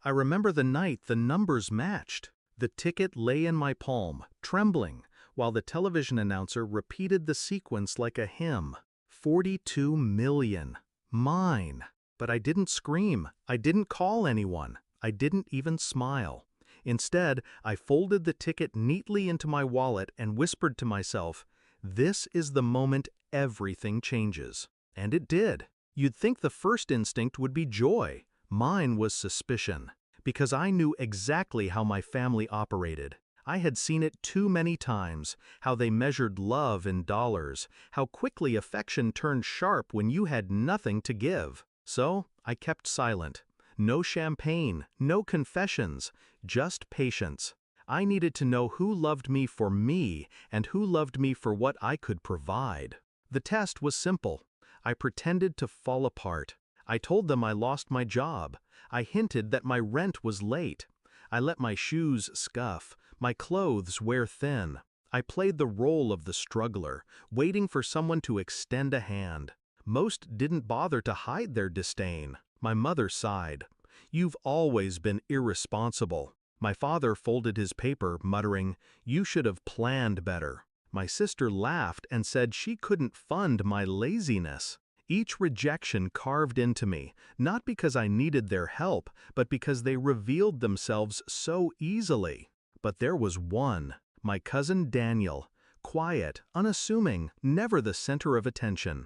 I remember the night the numbers matched. The ticket lay in my palm, trembling, while the television announcer repeated the sequence like a hymn. 42 million. Mine. But I didn't scream. I didn't call anyone. I didn't even smile. Instead, I folded the ticket neatly into my wallet and whispered to myself, "This is the moment everything changes." And it did. You'd think the first instinct would be joy. Mine was suspicion, because I knew exactly how my family operated. I had seen it too many times, how they measured love in dollars, how quickly affection turned sharp when you had nothing to give. So I kept silent. No champagne, no confessions, just patience. I needed to know who loved me for me and who loved me for what I could provide. The test was simple. I pretended to fall apart. I told them I lost my job. I hinted that my rent was late. I let my shoes scuff, my clothes wear thin. I played the role of the struggler, waiting for someone to extend a hand. Most didn't bother to hide their disdain. My mother sighed. "You've always been irresponsible." My father folded his paper, muttering, "You should have planned better." My sister laughed and said she couldn't fund my laziness. Each rejection carved into me, not because I needed their help, but because they revealed themselves so easily. But there was one, my cousin Daniel, quiet, unassuming, never the center of attention.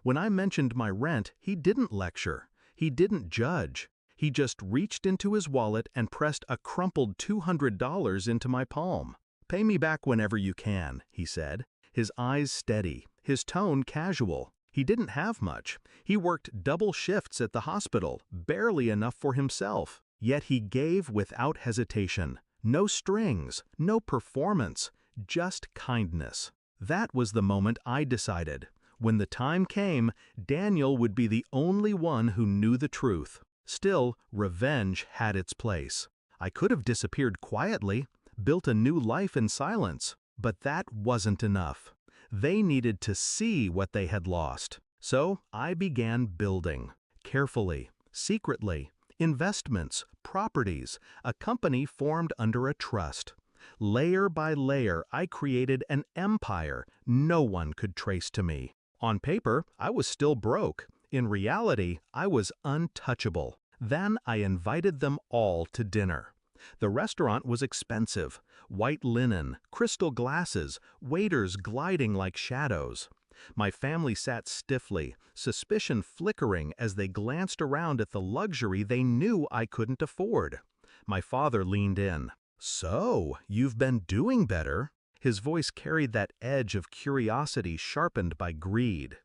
When I mentioned my rent, he didn't lecture. He didn't judge. He just reached into his wallet and pressed a crumpled $200 into my palm. "Pay me back whenever you can," he said, his eyes steady, his tone casual. He didn't have much. He worked double shifts at the hospital, barely enough for himself. Yet he gave without hesitation. No strings, no performance, just kindness. That was the moment I decided. When the time came, Daniel would be the only one who knew the truth. Still, revenge had its place. I could have disappeared quietly, built a new life in silence, but that wasn't enough. They needed to see what they had lost. So I began building. Carefully, secretly. Investments, properties, a company formed under a trust. Layer by layer, I created an empire no one could trace to me. On paper, I was still broke. In reality, I was untouchable. Then I invited them all to dinner. The restaurant was expensive. White linen, crystal glasses, waiters gliding like shadows. My family sat stiffly, suspicion flickering as they glanced around at the luxury they knew I couldn't afford. My father leaned in. "So, you've been doing better." His voice carried that edge of curiosity sharpened by greed.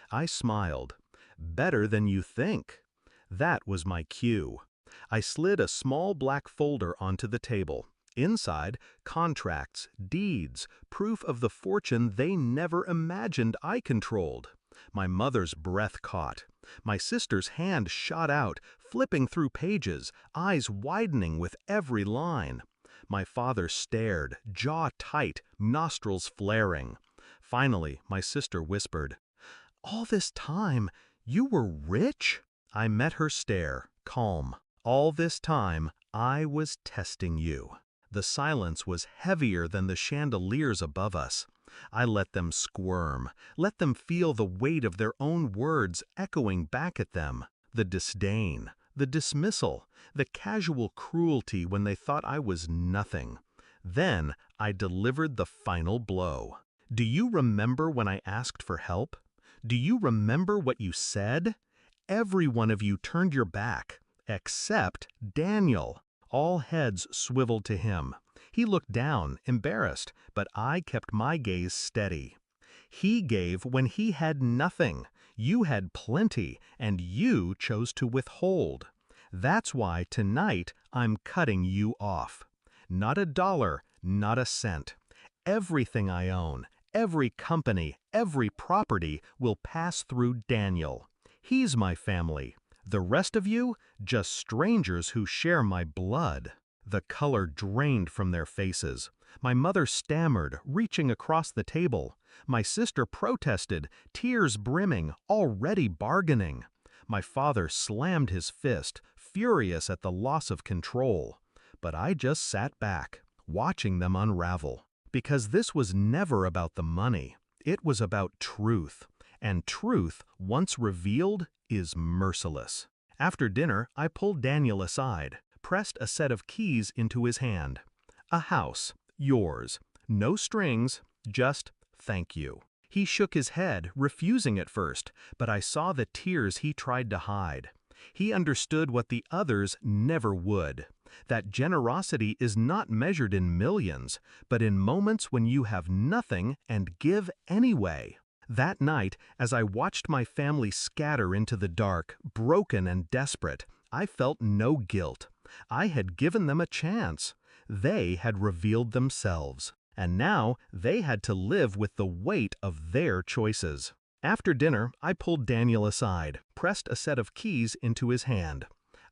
I smiled. "Better than you think." That was my cue. I slid a small black folder onto the table. Inside, contracts, deeds, proof of the fortune they never imagined I controlled. My mother's breath caught. My sister's hand shot out, flipping through pages, eyes widening with every line. My father stared, jaw tight, nostrils flaring. Finally, my sister whispered, "All this time, you were rich?" I met her stare, calm. "All this time, I was testing you." The silence was heavier than the chandeliers above us. I let them squirm, let them feel the weight of their own words echoing back at them. The disdain, the dismissal, the casual cruelty when they thought I was nothing. Then I delivered the final blow. "Do you remember when I asked for help? Do you remember what you said? Every one of you turned your back, except Daniel." All heads swiveled to him. He looked down, embarrassed, but I kept my gaze steady. "He gave when he had nothing. You had plenty, and you chose to withhold. That's why tonight I'm cutting you off. Not a dollar, not a cent. Everything I own, every company, every property will pass through Daniel. He's my family. The rest of you, just strangers who share my blood." The color drained from their faces. My mother stammered, reaching across the table. My sister protested, tears brimming, already bargaining. My father slammed his fist, furious at the loss of control. But I just sat back, watching them unravel. Because this was never about the money. It was about truth. And truth, once revealed, is merciless. After dinner, I pulled Daniel aside, pressed a set of keys into his hand. A house, yours. No strings, just thank you. He shook his head, refusing at first, but I saw the tears he tried to hide. He understood what the others never would. That generosity is not measured in millions, but in moments when you have nothing and give anyway. That night, as I watched my family scatter into the dark, broken and desperate, I felt no guilt. I had given them a chance. They had revealed themselves. And now they had to live with the weight of their choices. After dinner, I pulled Daniel aside, pressed a set of keys into his hand.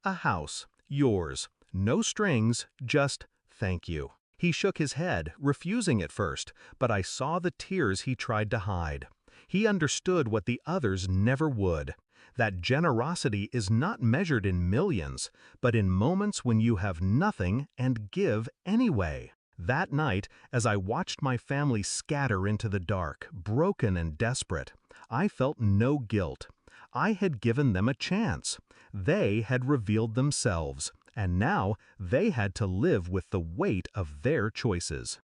A house, yours. No strings, just thank you. He shook his head, refusing at first, but I saw the tears he tried to hide. He understood what the others never would. That generosity is not measured in millions, but in moments when you have nothing and give anyway. That night, as I watched my family scatter into the dark, broken and desperate, I felt no guilt. I had given them a chance. They had revealed themselves, and now they had to live with the weight of their choices.